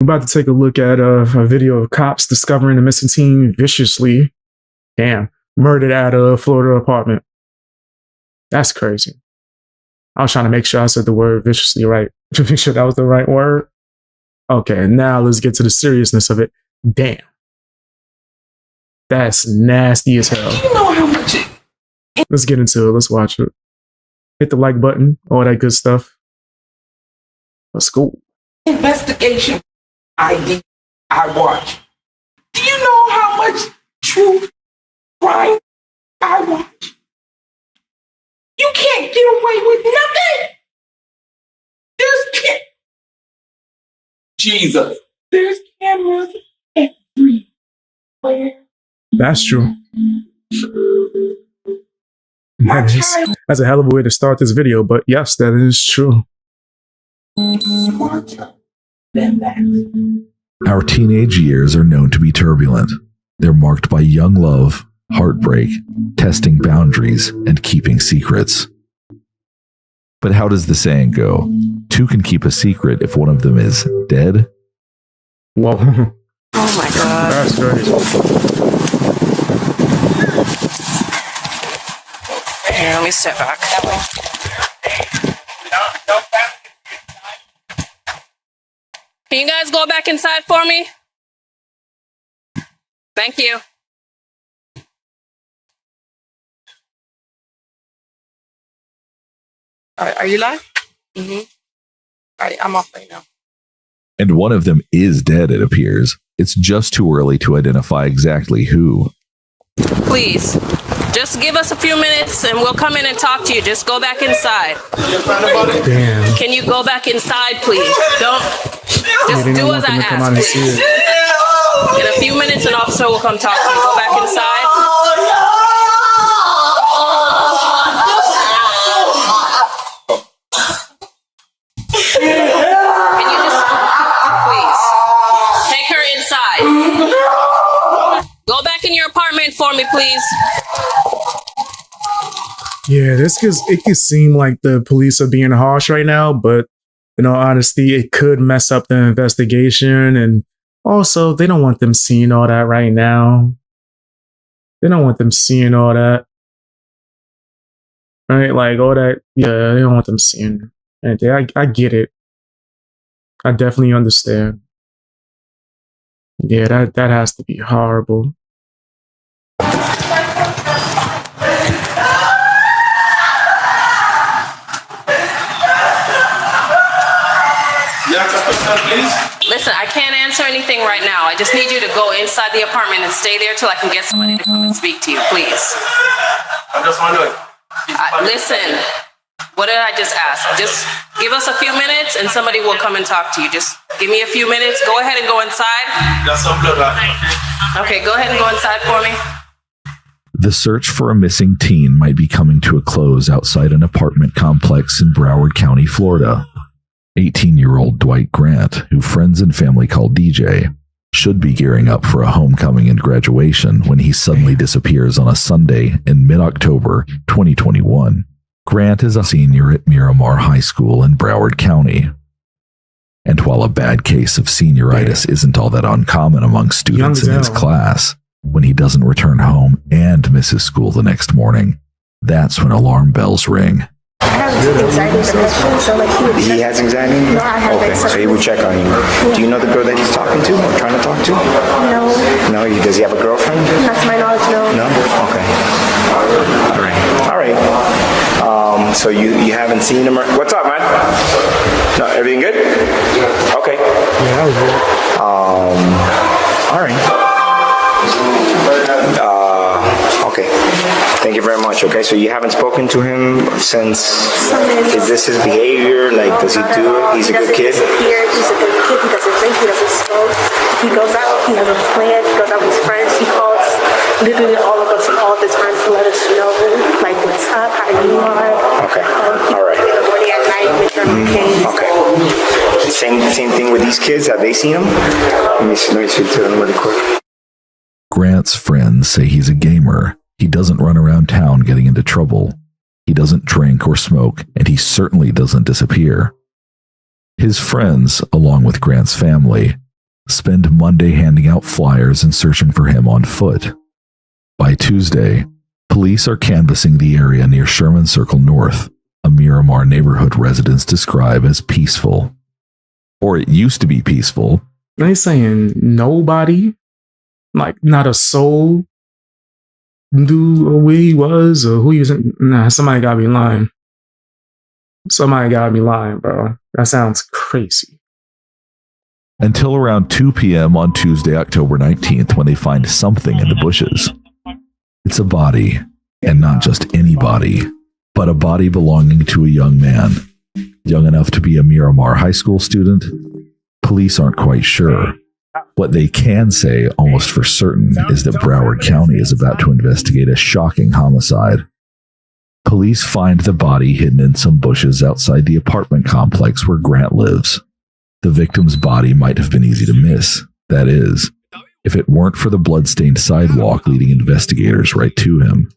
about to take a look at a video of cops discovering a missing teen viciously, murdered at a Florida apartment. That's crazy. I was trying to make sure I said the word viciously right, to make sure that was the right word. Okay, now let's get to the seriousness of it. Damn. That's nasty as hell. You know how much Let's get into it. Let's watch it. Hit the like button, all that good stuff. Let's go. investigation I watch. Do you know how much true crime I watch? You can't get away with nothing. Jesus. There's cameras everywhere. That's true. That's a hell of a way to start this video, but yes, that is true. Smarter than that. Our teenage years are known to be turbulent. They're marked by young love, heartbreak, testing boundaries, and keeping secrets. But how does the saying go? Two can keep a secret if one of them is dead? Whoa. Oh my God. That's crazy. Here, let me step back. That way. Can you guys go back inside for me? Thank you. Are you live? Mm-hmm. All right, I'm off right now. And one of them is dead, it appears. It's just too early to identify exactly who. Please, just give us a few minutes and we'll come in and talk to you. Just go back inside. Damn. Can you go back inside, please? Don't. Just They didn't do want as them I to come out and ask, see please. it. In a few minutes, an officer will come talk to you. Go back inside. Can you just, please, take her inside. Go back in your apartment for me, please. Yeah, it could seem like the police are being harsh right now, but in all honesty, it could mess up the investigation. And also, they don't want them seeing all that right now. They don't want them seeing all that. Right? Like all that. Yeah, they don't want them seeing anything. I get it. I definitely understand. Yeah, that has to be horrible. Listen, I can't answer anything right now. I just need you to go inside the apartment and stay there till I can get somebody to come and speak to you, please. I'm just wondering. Listen, what did I just ask? Just give us a few minutes and somebody will come and talk to you. Just give me a few minutes. Go ahead and go inside. There's some blood right now. Okay, go ahead and go inside for me. The search for a missing teen might be coming to a close outside an apartment complex in Broward County, Florida. 18-year-old Dwight Grant, who friends and family call DJ, should be gearing up for a homecoming and graduation when he suddenly disappears on a Sunday in mid-October 2021. Grant is a senior at Miramar High School in Broward County. And while a bad case of senioritis isn't all that uncommon among students in his class, when he doesn't return home and misses school the next morning, that's when alarm bells ring. I have anxiety and depression, so like He has anxiety? No, I have okay, so he would check on you. Do you know the girl that he's talking to or trying to talk to? No, No, does he have a girlfriend? not to my knowledge, no. No? Okay. All right. So you haven't seen him? What's up, man? No, everything good? Okay. Yeah, that was weird. All right. Okay. Thank you very much. Okay, so you haven't spoken to him since. Is this his behavior? Like, does he do it? He's a good kid. He's a good kid. He doesn't drink. He doesn't smoke. He goes out. He has a plan. He goes out with his friends. He calls literally all of us all the time to let us know, like, what's up, how you are. Okay. All right. In the morning, at night, make sure I'm okay. Okay. Same thing with these kids. Have they seen him? Let me speak to them really quick. Grant's friends say he's a gamer. He doesn't run around town getting into trouble. He doesn't drink or smoke, and he certainly doesn't disappear. His friends, along with Grant's family, spend Monday handing out flyers and searching for him on foot. By Tuesday, police are canvassing the area near Sherman Circle North, a Miramar neighborhood residents describe as peaceful. Or it used to be peaceful. They saying nobody, like not a soul, knew where he was or who he was. Nah, somebody gotta be lying. Somebody gotta be lying, bro. That sounds crazy. Until around 2 p.m. on Tuesday, October 19th, when they find something in the bushes. It's a body, and not just any body, but a body belonging to a young man. Young enough to be a Miramar high school student? Police aren't quite sure. What they can say, almost for certain, is that Broward County is about to investigate a shocking homicide. Police find the body hidden in some bushes outside the apartment complex where Grant lives. The victim's body might have been easy to miss. That is, if it weren't for the blood-stained sidewalk leading investigators right to him.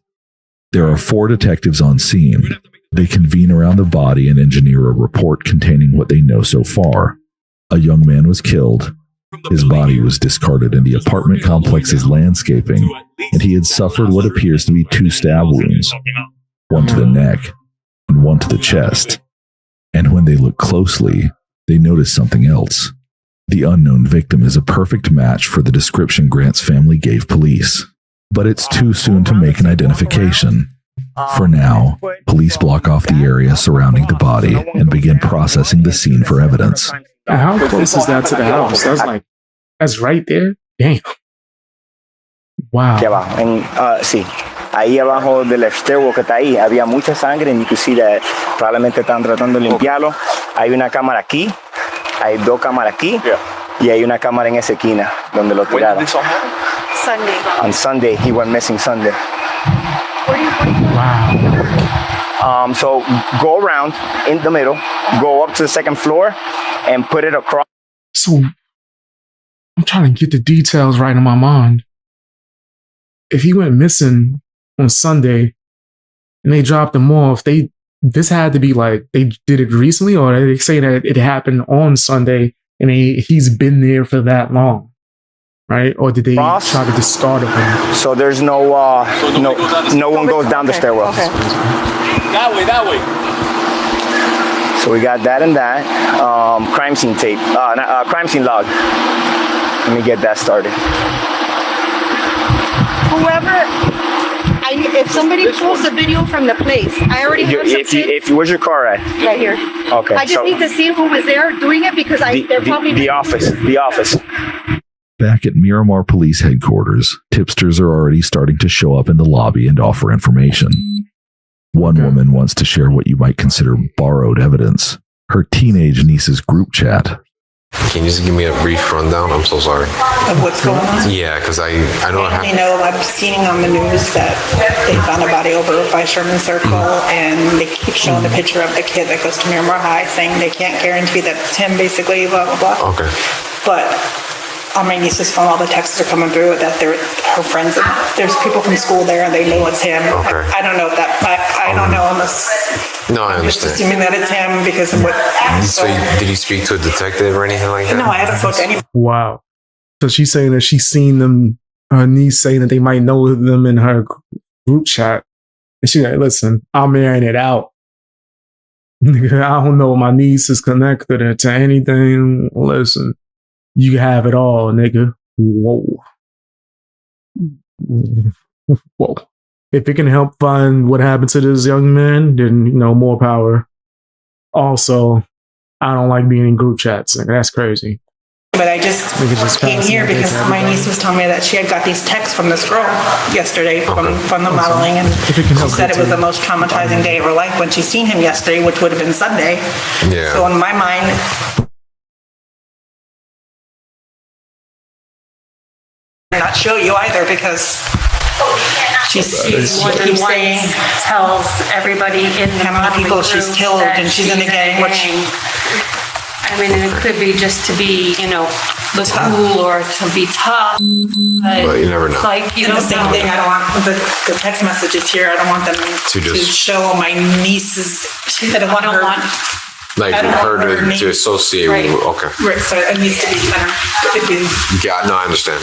There are 4 detectives on scene. They convene around the body and engineer a report containing what they know so far. A young man was killed. His body was discarded in the apartment complex's landscaping, and he had suffered what appears to be 2 stab wounds, one to the neck and one to the chest. And when they look closely, they notice something else. The unknown victim is a perfect match for the description Grant's family gave police. But it's too soon to make an identification. For now, police block off the area surrounding the body and begin processing the scene for evidence. How close is that to the house? That's right there? Damn. Wow. Aquí abajo, sí. Ahí abajo del stairwell que está ahí, había mucha sangre, and you can see that probablemente están tratando de limpiarlo. Hay una cámara aquí, hay 2 cámaras aquí, y hay una cámara en esa esquina donde lo tiraron. Sunday. On Sunday, he went missing Sunday. Wow. So go around in the middle, go up to the 2nd floor, and put it across. So I'm trying to get the details right in my mind. If he went missing on Sunday and they dropped him off, this had to be like they did it recently, or they say that it happened on Sunday and he's been there for that long, right? Or did they try to discard him? So there's no one goes down the stairwell. Okay. That way. So we got that and that. Crime scene tape. Crime scene log. Let me get that started. If somebody posts a video from the place, I already have Where's your car at? right here. Okay. I just need to see who was there doing it because they're probably the office. The office. Back at Miramar Police Headquarters, tipsters are already starting to show up in the lobby and offer information. One woman wants to share what you might consider borrowed evidence, her teenage niece's group chat. Can you just give me a brief rundown? I'm so sorry. Of what's going on? Yeah, because I don't have. You know, I've seen on the news that they found a body over by Sherman Circle, and they keep showing the picture of the kid that goes to Miramar High, saying they can't guarantee that it's him, basically, blah, blah, blah. Okay. But on my niece's phone, all the texts are coming through that they're her friends. There's people from school there, and they know it's him. Okay. I don't know if that. I don't know unless. No, I I'm just understand. assuming that it's him because of what. So, did you speak to a detective or anything like that? No, I haven't spoken to anyone. Wow. So she's saying that she's seen them, her niece saying that they might know them in her group chat. And she's like, listen, I'm airing it out. I don't know my niece is connected to anything. Listen, you have it all, nigga. Whoa. Whoa. If it can help find what happened to this young man, then, more power. Also, I don't like being in group chats. Like, that's crazy. But I just came here because my niece was telling me that she had got these texts from this girl yesterday from the modeling, and she said it was the most traumatizing day of her life when she seen him yesterday, which would have been Sunday. Yeah. So in my mind, not show you either because she's more than once tells everybody in the how many people she's killed and she's in a gang, which I mean, it could be just to be, look cool or to be tough. But you never know. It's like, you and the don't same know. thing, I don't want the text messages here. I don't want them to just show my niece's. I don't want her Like I don't her want her to name- associate Right. with, okay. Right, so it needs to be kind of, if you, Yeah, no, I understand.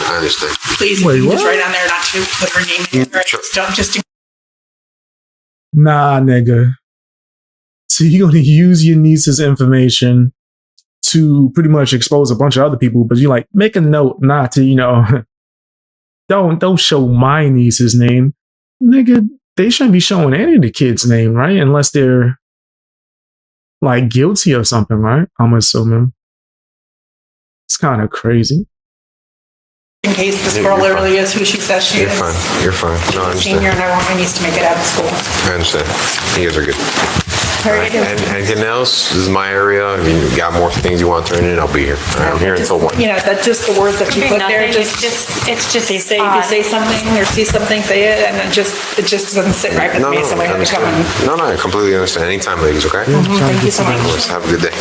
please, if Wait, you can just what? write on there not to put her name in there. Don't just, Nah, nigga. So you're gonna use your niece's information to pretty much expose a bunch of other people, but you like make a note not to, don't show my niece's name. Nigga, they shouldn't be showing any of the kids' name, right? Unless they're like guilty of something, right? I'm assuming. It's kind of crazy. in case this Yeah, girl you're really is who she says she You're is. fine. You're fine. No, I Senior, understand. and I want my niece to make it out of school. I understand. You guys are good. All right, And anything else? This is my area. I mean, you got more things you want to turn in, I'll be here. All right, I'm here until 1. You know, that's just the words that you put there, Nothing, just, it's just if you say odd. something or see something, say it, and it just doesn't sit right with No, me, no, so I I have to come and. understand. No, I completely understand. Anytime, ladies, okay? Thank you so Of much. course. Have a good day.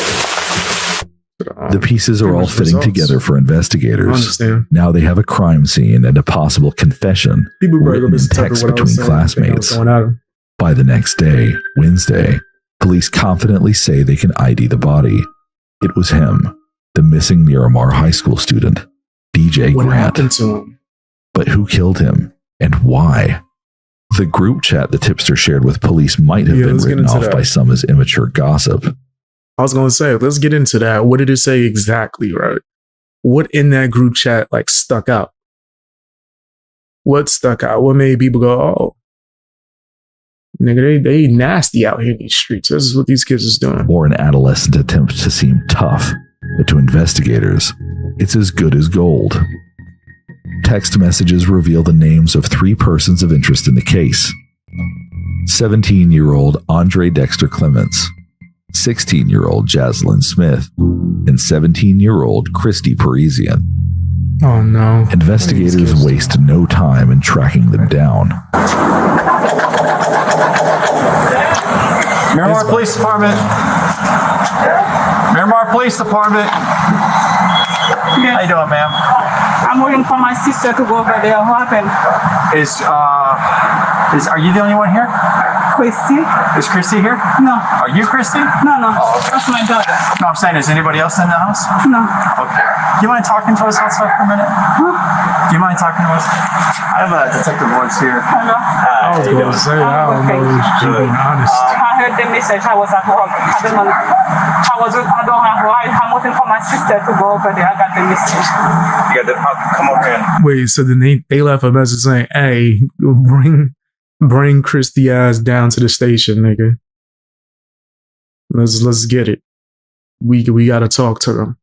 The pieces are Pretty all much fitting results. together for I investigators. understand. Now they have a crime scene and a possible confession People probably written in misinterpret text what I was between saying. Think I was classmates. going at 'em. By the next day, Wednesday, police confidently say they can ID the body. It was him, the missing Miramar High School student, DJ What Grant. happened to him? But who killed him and why? The group chat the tipster shared with police might have Yeah, been let's get written into off that. by some as immature gossip. I was going to say, let's get into that. What did it say exactly, right? What in that group chat like stuck out? What stuck out? What made people go, oh, nigga, they nasty out here in these streets. This is what these kids is doing. Or an adolescent attempt to seem tough, but to investigators, it's as good as gold. Text messages reveal the names of 3 persons of interest in the case. 17-year-old Andre Dexter Clements, 16-year-old Jaslyn Smith, and 17-year-old Christy Parisian. Oh no. Investigators waste no time in tracking them down. Miramar Police Department. Miramar Police Department. How you doing, ma'am? I'm waiting for my sister to go over there. What happened? Are you the only one here? Christy? Is Christy here? No. Are you Christy? No, that's my daughter. No, I'm saying, is anybody else in the house? No. Okay. Do you mind talking to us outside for a minute? Do you mind talking to us? I have Detective Woods here. Hello. I was going to say, I don't know if you're being honest. I heard the message. I was at work. I don't have work. I'm waiting for my sister to go over there. I got the message. You got come over here. Wait, so then they left a message saying, hey, bring Christy ass down to the station, nigga. Let's get it. We gotta talk to them.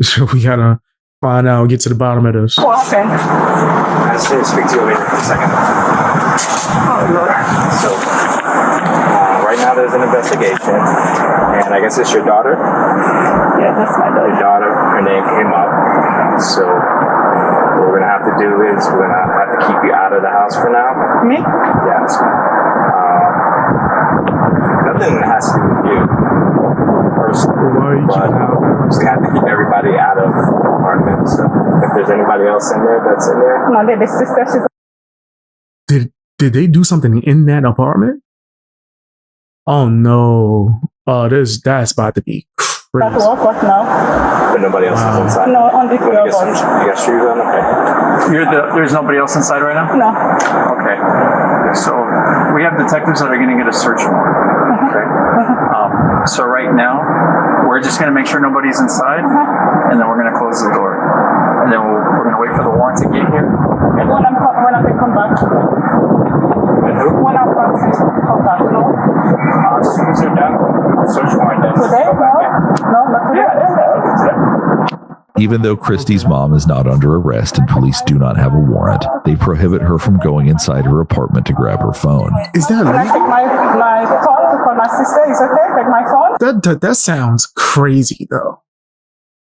So we gotta find out, get to the bottom of this. What happened? I just need to speak to you later for a second. Oh, Lord. So, right now there's an investigation, and I guess it's your daughter? Yeah, that's my Your daughter. daughter, her name came up. So, what we're gonna have to do is we're gonna have to keep you out of the house for now. Me? Yes. Nothing has to do with you personally, Why are you but keeping out? we have to keep everybody out of the apartment. So, if there's anybody else in there that's in there, No, the sister, she's Did they do something in that apartment? Oh no. Oh, that's about to be at crazy. work. What now? but nobody else is inside. No, on the You wanna floor. get some- you got shoes on? Okay. There's nobody else inside right now? No. Okay. So we have detectives that are going to get a search warrant. Okay. So right now, we're just going to make sure nobody's inside, and then we're going to close the door, and then we're going to wait for the warrant to get here. And When I come back. When I'm back, come back. No. as soon as they're done, search warrant then. Today? No, not today. Even though Christie's mom is not under arrest and police do not have a warrant, they prohibit her from going inside her apartment to grab her phone. Is that Can I legal? take my phone to call my sister? Is it okay? Take my phone? That sounds crazy though.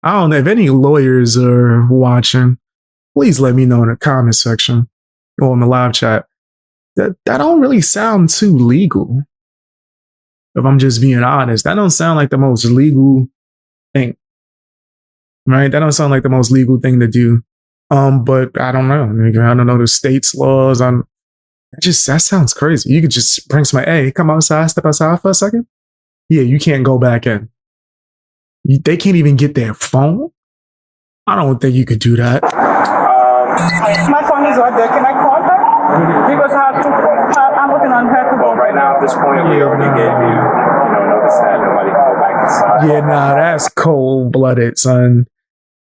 I don't know if any lawyers are watching. Please let me know in the comment section or in the live chat. That don't really sound too legal. If I'm just being honest, that don't sound like the most legal thing. Right? That don't sound like the most legal thing to do. But I don't know. Nigga. I don't know the state's laws. That sounds crazy. You could just bring somebody, hey, come outside, step outside for a second. Yeah, you can't go back in. They can't even get their phone? I don't think you could do that. My phone is right there. Can I call her? Because I'm working on her to go. Well, right now at this point, we already gave you, notice that nobody can go back inside. Yeah, nah, that's cold-blooded, son.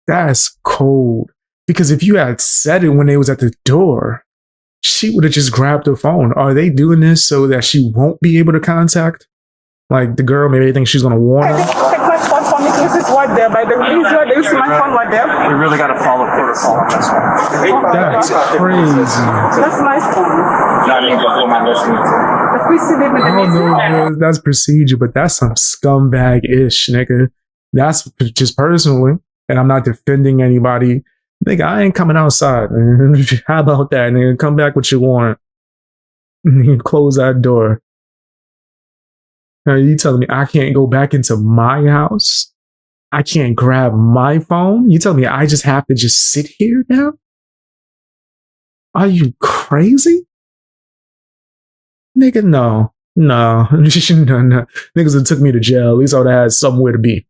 That's cold. Because if you had said it when they was at the door, she would have just grabbed her phone. Are they doing this so that she won't be able to contact? Like the girl, maybe they think she's gonna warn her. Take my phone from me. This is right there. By the reason why they use my phone right there. We really got to follow protocol on this one. That's crazy. That's my phone. Not even what am I listening to? The preceded I don't know if that's procedure, but that's some scumbag-ish, nigga. That's just personally, and I'm not defending anybody. Nigga, I ain't coming outside, man. How about that, nigga? Come back with your warrant. And close that door. Now, you telling me I can't go back into my house? I can't grab my phone? You telling me I just have to just sit here now? Are you crazy? Nigga, no. No. No. Niggas that took me to jail. At least I would have had somewhere to be.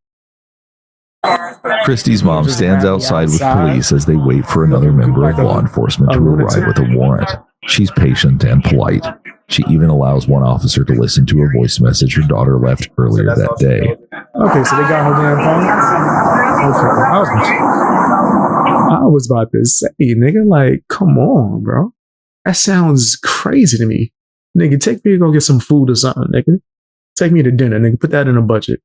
Christy's mom stands outside with police as they wait for another member of law enforcement to arrive with a warrant. She's patient and polite. She even allows one officer to listen to a voice message her daughter left earlier that day. Okay, so they got her damn phone? Okay. I was about to say, nigga, like, come on, bro. That sounds crazy to me. Nigga, take me to go get some food or something, nigga. Take me to dinner, nigga. Put that in a budget.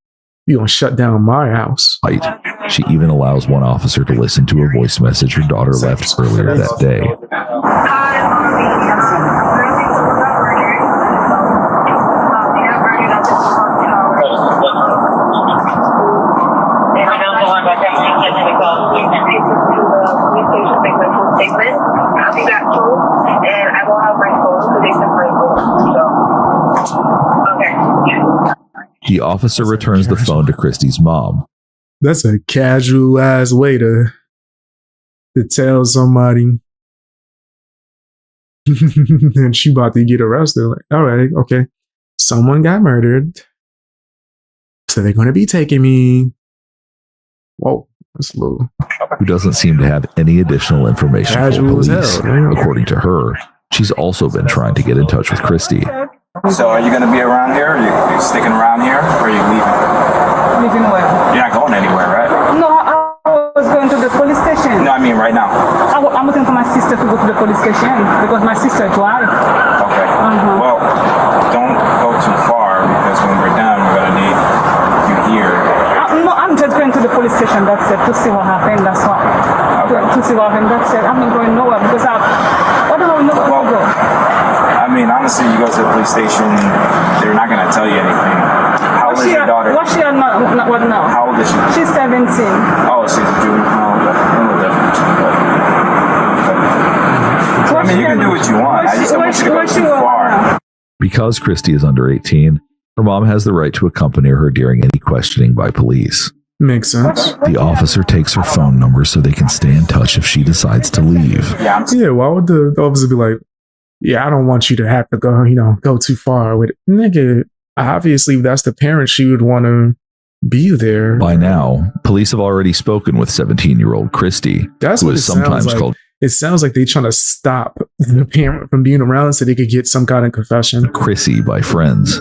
You gonna shut down my house. Right. She even allows one officer to listen to a voice message her daughter left earlier that day. I'll be back home and I will have my phone so they can find me. So, okay. The officer returns the phone to Christy's mom. That's a casual ass way to tell somebody. And she about to get arrested. Like, all right, okay. Someone got murdered. So they're going to be taking me. Whoa, that's a little. Who doesn't seem to have any additional information for Casual as police. hell, According to her, she's also been trying to get in touch with Christy. So are you going to be around here? Are you sticking around here? Or are you leaving? Leaving where? You're not going anywhere, right? No, I was going to the police station. No, I mean right now. I'm waiting for my sister to go to the police station because my sister drives. Okay. Well, don't go too far because when we're done, we're going to need you here. No, I'm just going to the police station. That's it. To see what happened. That's what. To see what happened. That's it. I'm not going nowhere because I don't know where to go. I mean, honestly, you go to the police station, they're not going to tell you anything. How old is your daughter? What's she now? What now? How old is she? She's 17. Oh, she's a juvenile. I mean, you can do what you want. I just don't want you to go too far. Because Christy is under 18, her mom has the right to accompany her during any questioning by police. Makes sense. The officer takes her phone number so they can stay in touch if she decides to leave. Yeah, why would the officer be like, yeah, I don't want you to have to go, go too far with it. Nigga, obviously, if that's the parent, she would want to be there. By now, police have already spoken with 17-year-old Christy, That's who what is it sounds sometimes like. called It sounds like they're trying to stop the parent from being around so they could get some kind of confession. Chrissy by friends.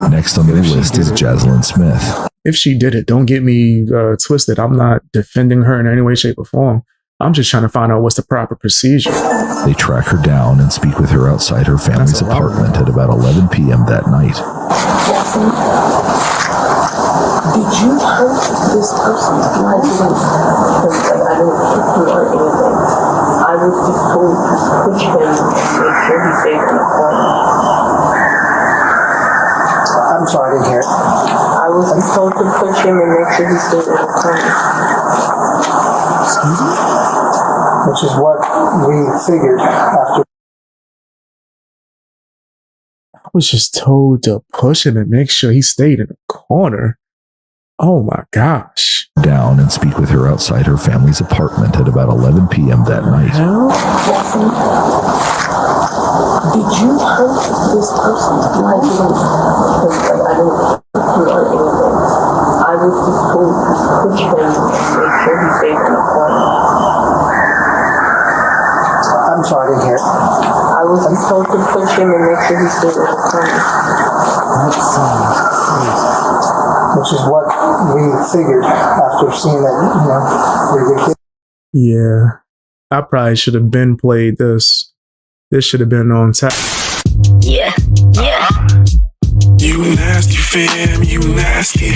Next on the list is Jaslyn Smith. If she did it, don't get me twisted. I'm not defending her in any way, shape, or form. I'm just trying to find out what's the proper procedure. They track her down and speak with her outside her family's apartment at about 11 p.m. that night. Did you hurt this person? I didn't. I don't hit you or anything. I was just told to push him and make sure he stays in the corner. I'm sorry, I didn't hear it. I was just told to push him and make sure he stays in the corner. Excuse me? Which is what we figured after. I was just told to push him and make sure he stayed in the corner. Oh my gosh. Down and speak with her outside her family's apartment at about 11 p.m. that night. Did you hurt this person? I didn't. I don't hit you or anything. I I was just told to push him and make sure he stays in the corner. I'm sorry, I didn't hear. I was just told to push him and make sure he stays in the corner. That sounds crazy. Which is what we figured after seeing that, you're a good kid. Yeah. I probably should have been played this. This should have been on tap. Yeah. You nasty fam, you nasty.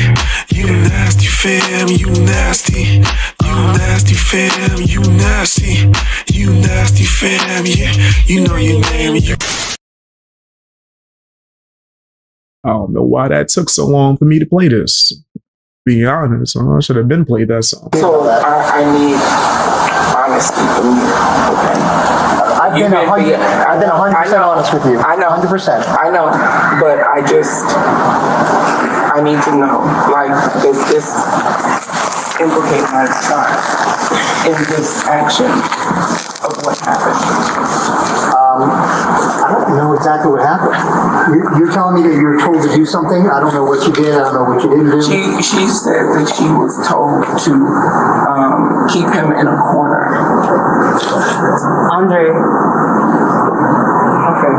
You nasty fam, you nasty. You nasty fam, you nasty. You nasty fam, yeah. You know your name. I don't know why that took so long for me to play this. Be honest, I should have been played that song. So I need honesty from you, okay? I've been 100% honest with you. I know. 100%. I know, but I need to know, like, does this implicate my son in this action of what happened? I don't know exactly what happened. You're telling me that you were told to do something? I don't know what you did. I don't know what you didn't do. She said that she was told to keep him in a corner. Andre. Okay.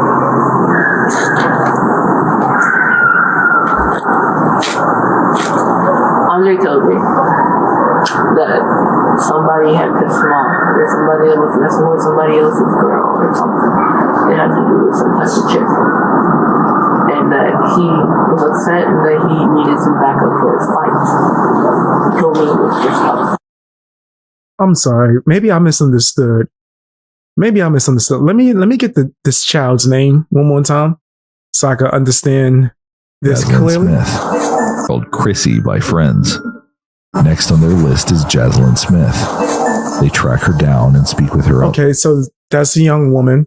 Andre told me that somebody had pissed him off, that somebody was messing with somebody else's girl or something. It had to do with some type of chick. And that he was upset and that he needed some backup for his fight. He told me it was just up. I'm sorry. Maybe I misunderstood. Let me get this child's name one more time so I can understand this Jaslyn clearly. Smith, called Chrissy by friends. Next on their list is Jaslyn Smith. They track her down and speak with her. Okay, so that's a young woman.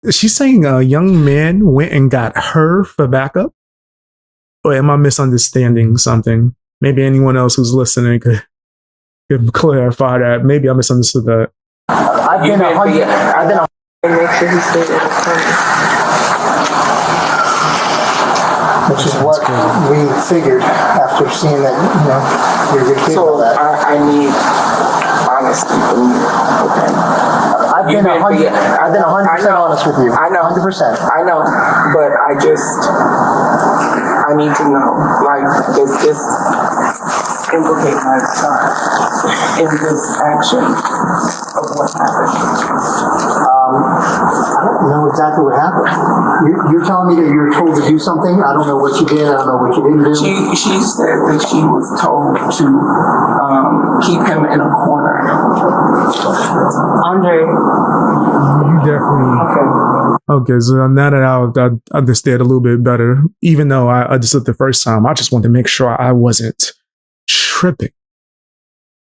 Is she saying a young man went and got her for backup? Or am I misunderstanding something? Maybe anyone else who's listening could clarify that. Maybe I misunderstood that. I've been 100%. Make sure he stays in the corner. Which is what we figured after seeing that, you're a good kid. So I need honesty from you, okay? I've been 100% honest with you. I know. 100%. I know, but I need to know, like, does this implicate my son in this action of what happened? I don't know exactly what happened. You're telling me that you were told to do something? I don't know what you did. I don't know what you didn't do. She said that she was told to keep him in a corner. Andre. You definitely. Okay, so now that I understand a little bit better, even though I understood the first time, I just wanted to make sure I wasn't tripping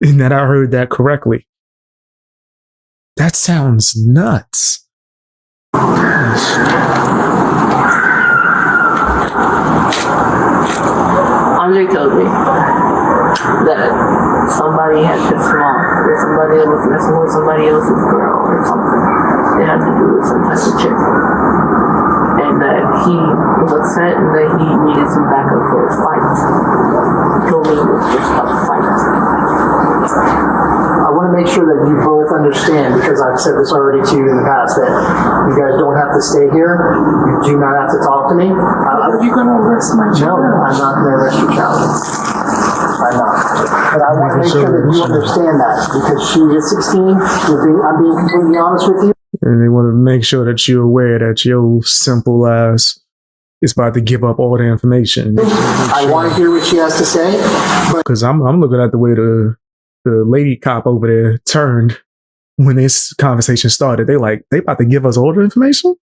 and that I heard that correctly. That sounds nuts. Andre told me that somebody had pissed him off, that somebody was messing with somebody else's girl or something. It had to do with some type of chick. And that he was upset and that he needed some backup for his fight. He told me it was just a fight. I want to make sure that you both understand, because I've said this already to you in the past, that you guys don't have to stay here. You do not have to talk to me. Are you going to arrest my child? No, I'm not going to arrest your child. I'm not. But I want to make sure that you understand that, because she is 16. I'm being completely honest with you. And they want to make sure that you're aware that your simple ass is about to give up all the information. I want to hear what she has to say. Because I'm looking at the way the lady cop over there turned when this conversation started. They about to give us all the information?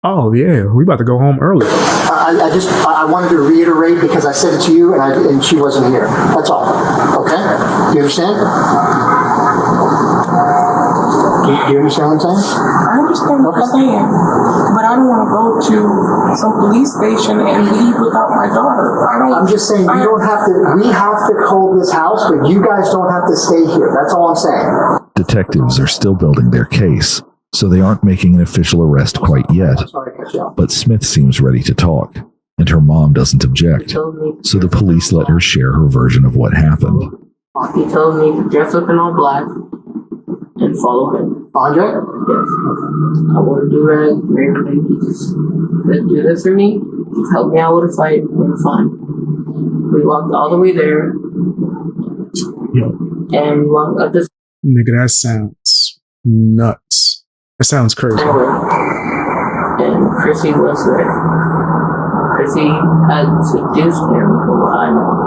Oh, yeah, we about to go home early. I wanted to reiterate, because I said it to you and she wasn't here. That's all. Okay? Do you understand? Do you understand what I'm saying? I understand what you're saying, but I don't want to go to some police station and leave without my daughter. I'm just saying we have to hold this house, but you guys don't have to stay here. That's all I'm saying. Detectives are still building their case, so they aren't making an official arrest quite yet. But Smith seems ready to talk. and her mom doesn't object, so the police let her share her version of what happened. He told me to dress up in all black and follow him. Andre? Yes. I wore a do-rag and everything. He just said, do this for me. He's helped me out with a fight. We're fine. We walked all the way there. And we walked up this. Nigga, that sounds nuts. That sounds crazy. And Chrissy was there. Chrissy had seduced him from what I know.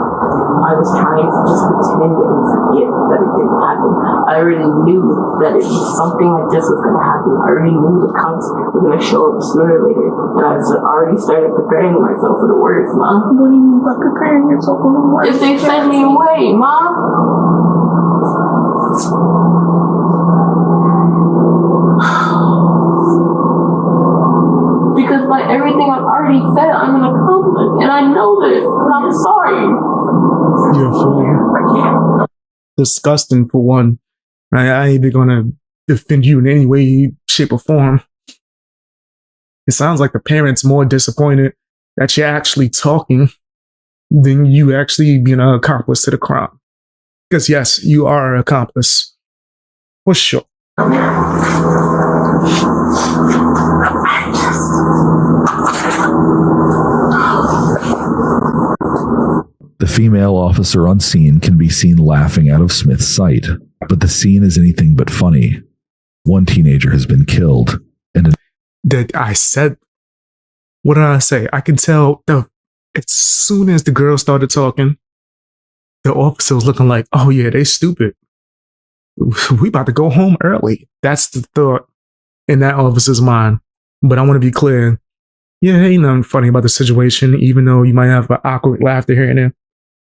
I was trying to just pretend and forget that it didn't happen. I already knew that it was something like this was going to happen. I already knew the cops were going to show up sooner or later. And I already started preparing myself for the worst, Mom. What do you mean by preparing yourself for the worst? If they send me away, Mom. Because by everything I've already said, I'm an accomplice. And I know this. And I'm sorry. You're fully disgusting for one. I ain't even gonna defend you in any way, shape, or form. It sounds like the parents more disappointed that you're actually talking than you actually being an accomplice to the crime. Because yes, you are an accomplice. For sure. The female officer on scene can be seen laughing out of Smith's sight, but the scene is anything but funny. One teenager has been killed, and that I said, what did I say? I can tell as soon as the girl started talking, the officer was looking like, oh yeah, they stupid. We about to go home early. That's the thought in that officer's mind. But I want to be clear. Yeah, ain't nothing funny about the situation, even though you might have an awkward laughter here and there.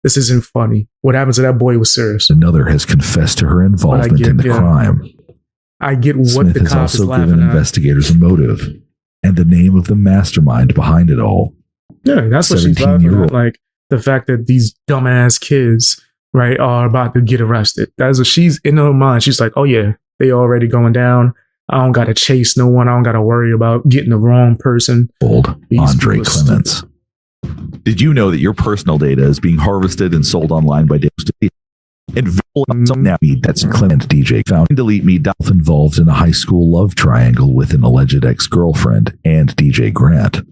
This isn't funny. What happened to that boy was serious. Another has confessed to her involvement in the crime. I get what Smith the has cop is also laughing given at. investigators a motive and the name of the mastermind behind it all. Yeah, that's what she's laughing at. Like the fact that these dumbass kids, right, are about to get arrested. That's what she's in her mind. She's like, oh yeah, they already going down. I don't got to chase no one. I don't got to worry about getting the wrong person. Andre Clements. Did you know that your personal data is being harvested and sold online by Dave? And that's Clement DJ found Delete Me involved in a high school love triangle with an alleged ex-girlfriend and DJ Grant.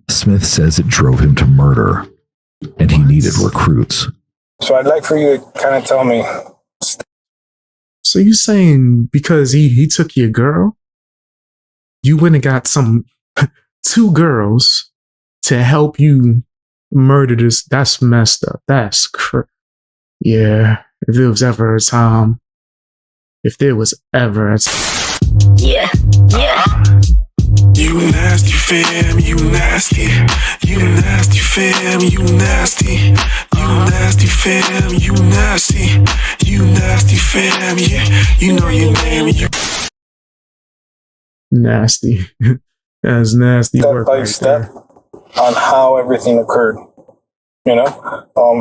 Smith says it drove him to murder, and he needed recruits. So I'd like for you to kind of tell me. So you saying because he took your girl, you went and got some two girls to help you murder this? That's messed up. That's yeah. If there was ever a time, yeah. You nasty fam, you nasty. You nasty fam, you nasty. You nasty fam, you nasty. You nasty fam, yeah. You know your name. You nasty. That's nasty step work by right step there. On how everything occurred. You know,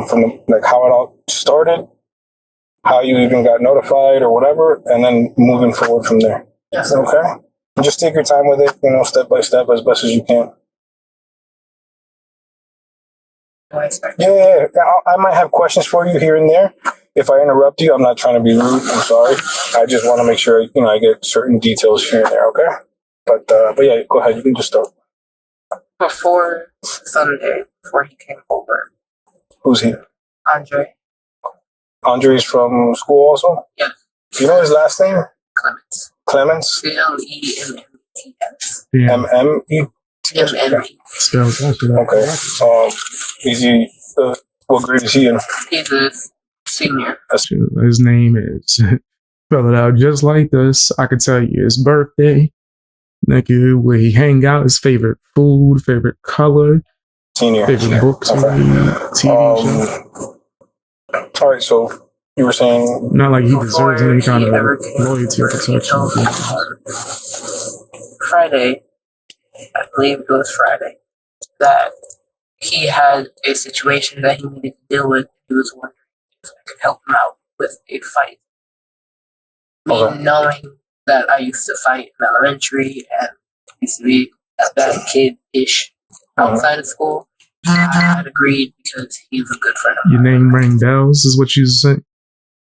from like how it all started, how you even got notified or whatever, and then moving forward from there. Yes. Okay. And just take your time with it, you know, step by step as best as you can. Yeah. I might have questions for you here and there. If I interrupt you, I'm not trying to be rude. I'm sorry. I just want to make sure, you know, I get certain details here and there. Okay. But yeah, go ahead. You can just start. Before Sunday, before he came over. Who's here? Andre. Andre's from school also? Yes. Do you know his last name? Clements. Clements? Clements. M-M-E-T-S? Okay. Is he, what grade is he in? He's a senior. His name is, spell it out just like this. I can tell you his birthday, nigga, where he hang out, his favorite food, favorite color, senior. favorite books, TV show. All right, so you were saying not like he deserves any kind of loyalty or protection. Friday, I believe it was Friday, that he had a situation that he needed to deal with. He was wondering if I could help him out with a fight. Me knowing that I used to fight in elementary and used to be a bad kid-ish outside of school, I had agreed because he's a good friend of Your mine. name rang bells is what you said.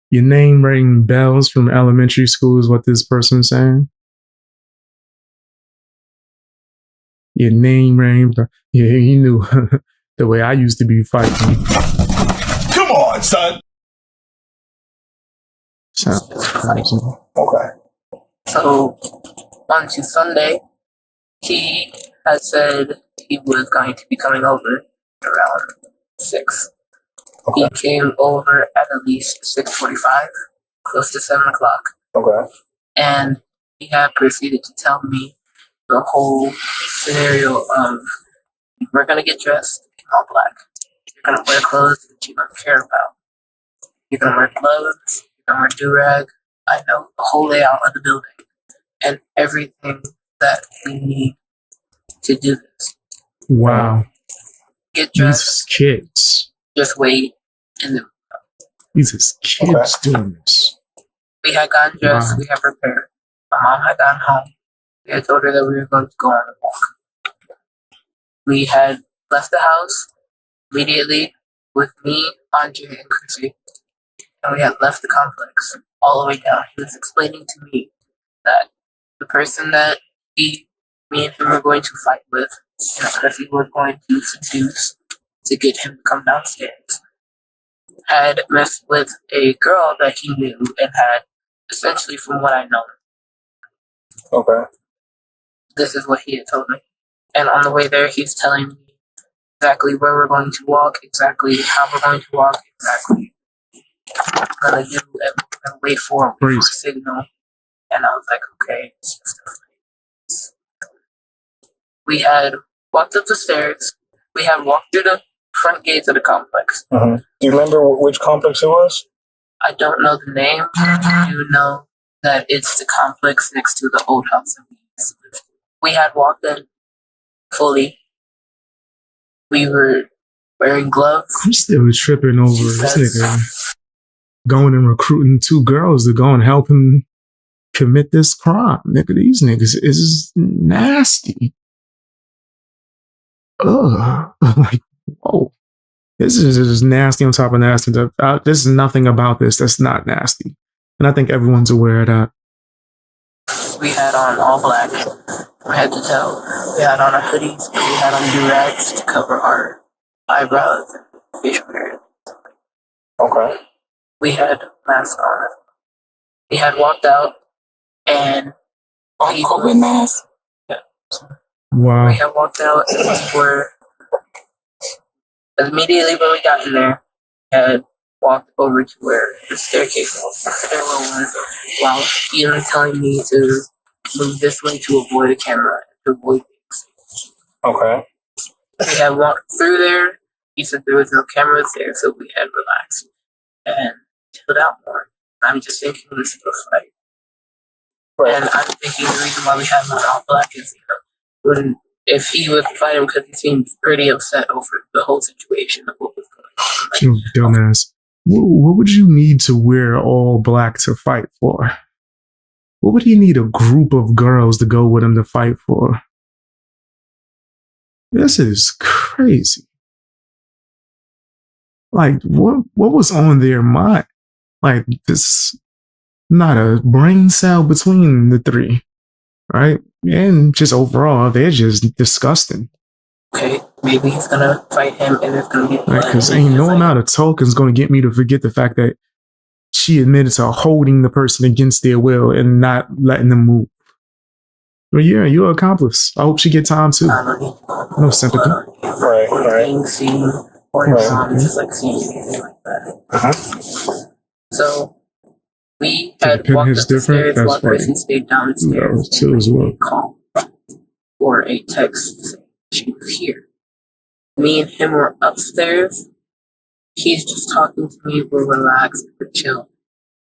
Your name rang bells from elementary school is what this person's saying. Your name rang. Yeah, he knew the way I used to be fighting. Come on, son. Okay. So on to Sunday, he had said he was going to be coming over around 6. Okay. He came over at least 6:45, close to 7 o'clock. Okay. And he had proceeded to tell me the whole scenario of we're going to get dressed in all black. You're going to wear clothes that you don't care about. You're going to wear gloves. You're going to wear do-rag. I know the whole layout of the building and everything that we need to do this. Wow. Get These dressed. kids. Just wait. And then These is kids doing this. we had gotten dressed. Wow. We had prepared. My mom had gotten home. We had told her that we were going to go on a walk. We had left the house immediately with me, Andre, and Chrissy. And we had left the complex all the way down. He was explaining to me that the person that me and him were going to fight with, and Chrissy were going to seduce to get him to come downstairs, had messed with a girl that he knew and had, essentially from what I know, Okay. this is what he had told me. And on the way there, he's telling me exactly where we're going to walk, exactly how we're going to walk, exactly what we're going to do, and we're going to wait for a signal. And I was like, okay, it's just a fight. We had walked up the stairs. We had walked through the front gates of the complex. Mm-hmm. Do you remember which complex it was? I don't know the name. I do know that it's the complex next to the old house that we used to live in. We had walked in fully. We were wearing gloves. I'm still tripping over this nigga going and recruiting 2 girls to go and help him commit this crime. Nigga, these niggas is nasty. Ugh. Like, whoa. This is just nasty on top of nasty. There's nothing about this that's not nasty. And I think everyone's aware of that. We had on all black from head to toe. We had on our hoodies and we had on do-rags to cover our eyebrows and facial hair. Okay. We had masks on. We had walked out and COVID mask? Yeah. Wow. We had walked out and we were immediately when we got in there, we had walked over to where the staircase was, the stairwell was, while even telling me to move this way to avoid a camera, to avoid things. Okay. We had walked through there. He said there was no cameras there, so we had relaxed and chilled out more. I'm just thinking this is a fight. Right. And I'm thinking the reason why we have him all black is, if he was fighting because he seemed pretty upset over the whole situation of what was going on. You dumbass. What would you need to wear all black to fight for? What would he need a group of girls to go with him to fight for? This is crazy. Like, what was on their mind? Like, this not a brain cell between the 3, right? And just overall, they're just disgusting. Okay, maybe he's gonna fight him and it's gonna be Right? Because ain't no amount of talk is going to get me to forget the fact that she admitted to holding the person against their will and not letting them move. Well, yeah, you're an accomplice. I hope she get time too. No sympathy. Right. Being seen or your mom just like seeing anything like that. Uh-huh. So we So had the walked pinhead's up the different? stairs That's while funny. Chrissy stayed downstairs. Too as well. Call or a text saying she was here. Me and him were upstairs. He's just talking to me. We're relaxed. We're chill.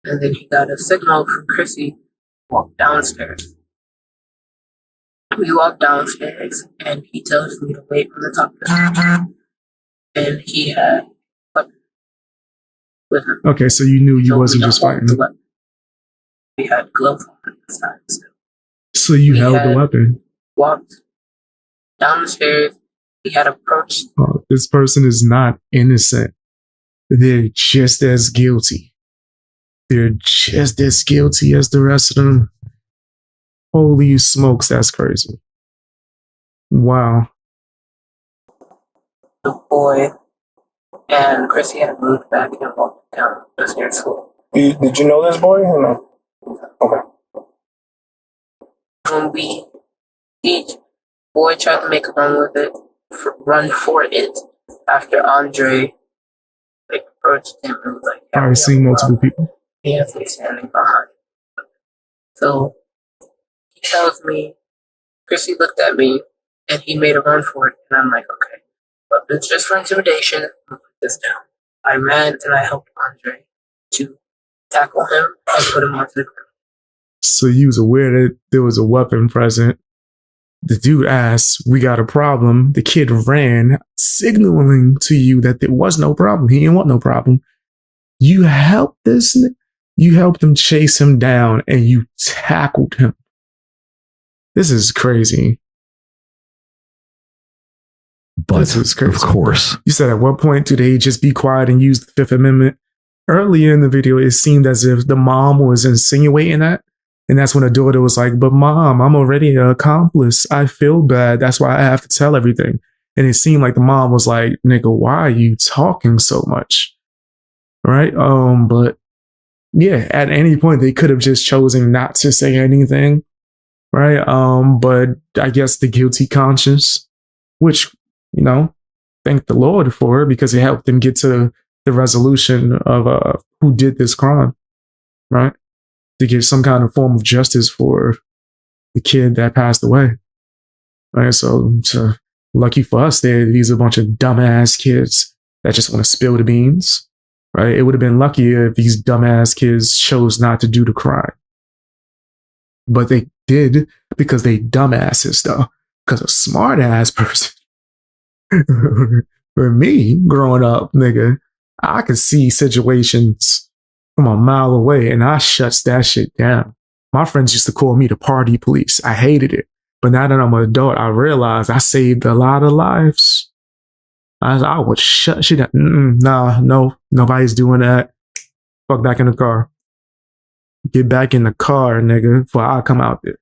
And then he got a signal from Chrissy. Walk downstairs. We walk downstairs, and he tells me to wait on the top of the stairs. And he had weapon with him. Okay, so you knew you So wasn't we just held fighting. the weapon. We had gloves on at this time still. So you We held the had weapon. Walked down the stairs. he had approached. This person is not innocent. They're just as guilty. They're just as guilty as the rest of them. Holy smokes, that's crazy. Wow. The boy and Chrissy had moved back in Walton County. It was near school. Did you know this boy or no? Okay. When each boy tried to make a run for it after Andre approached him and was like, I've seen multiple people. He has me standing behind. So he tells me, Chrissy looked at me and he made a run for it. And I'm like, okay, but it's just for intimidation. I'm gonna put this down. I ran and I helped Andre to tackle him and put him onto the ground. So you was aware that there was a weapon present. The dude asked, we got a problem. The kid ran, signaling to you that there was no problem. He didn't want no problem. You helped you helped him chase him down and you tackled him. This is crazy. But this is crazy. Of course. You said at what point do they just be quiet and use the Fifth Amendment? Earlier in the video, it seemed as if the mom was insinuating that. And that's when the daughter was like, but mom, I'm already an accomplice. I feel bad. That's why I have to tell everything. And it seemed like the mom was like, nigga, why are you talking so much? Right? But yeah, at any point they could have just chosen not to say anything. Right? But I guess the guilty conscience, which, thank the Lord for it because it helped them get to the resolution of who did this crime. Right? To get some kind of form of justice for the kid that passed away. Right? So lucky for us, these are a bunch of dumbass kids that just want to spill the beans. Right? It would have been luckier if these dumbass kids chose not to do the crime. But they did because they dumbasses, though. Because a smart ass person. For me, growing up, nigga, I could see situations from a mile away and I shuts that shit down. My friends used to call me the party police. I hated it. But now that I'm an adult, I realized I saved a lot of lives. I would shut shit down. No, nobody's doing that. Fuck back in the car. Get back in the car, nigga, before I come out there.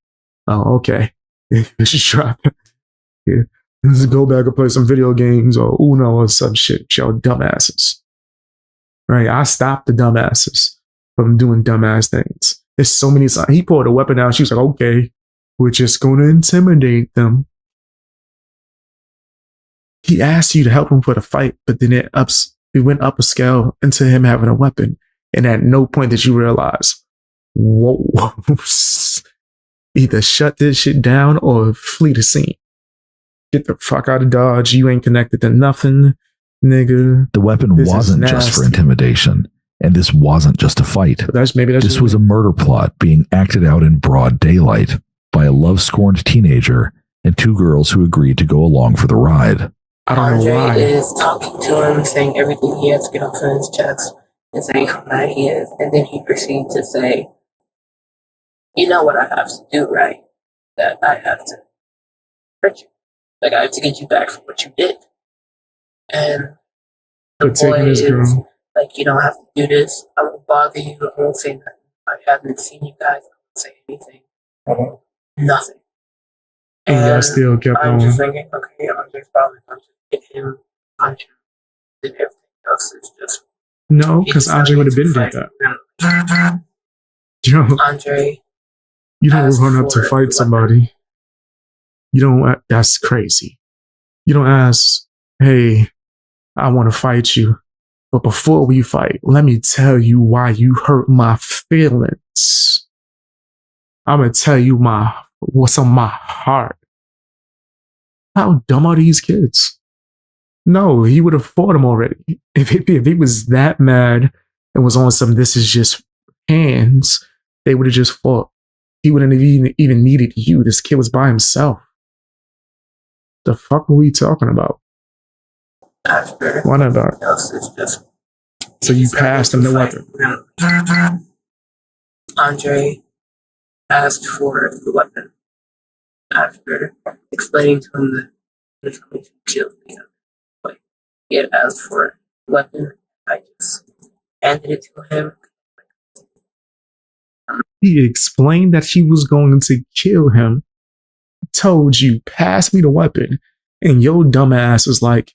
Oh, okay. Let's try. Yeah. Let's go back and play some video games or Uno or some shit. Y'all dumbasses. Right? I stopped the dumbasses from doing dumbass things. There's so many times. He pulled a weapon out. She was like, okay, we're just going to intimidate them. He asked you to help him put a fight, but then it went up a scale into him having a weapon. And at no point did you realize, whoa, either shut this shit down or flee the scene. Get the fuck out of Dodge. You ain't connected to nothing. Nigga, the weapon wasn't just for intimidation, and this wasn't just a fight. This was a murder plot being acted out in broad daylight by a love-scorned teenager and two girls who agreed to go along for the ride. I don't know why. Andre is talking to him, saying everything he has to get off of his chest, and saying how mad he is, and then he proceeds to say, "You know what I have to do, right? That I have to hurt you. Like I have to get you back for what you did." And the boy is like, you don't have to do this. I won't bother you. I won't say nothing. I haven't seen you guys. I won't say anything. Nothing. And I still kept I'm on. just thinking, okay, Andre's probably going to get him, punch him. Then everything else is just... No, because Andre would have been doing that. Andre... You don't run up to fight somebody. You don't... That's crazy. You don't ask, hey... I want to fight you. But before we fight, let me tell you why you hurt my feelings. I'm going to tell you what's on my heart. How dumb are these kids? No, he would have fought him already. If he was that mad and was on some, this is just hands, they would have just fought. He wouldn't have even needed you. This kid was by himself. The fuck are we talking about? What about? So you passed him the weapon. Andre asked for the weapon after explaining to him that was going to kill me. Like, he had asked for a weapon. I just handed it to him. He explained that he was going to kill him, told you, pass me the weapon, and your dumbass was like,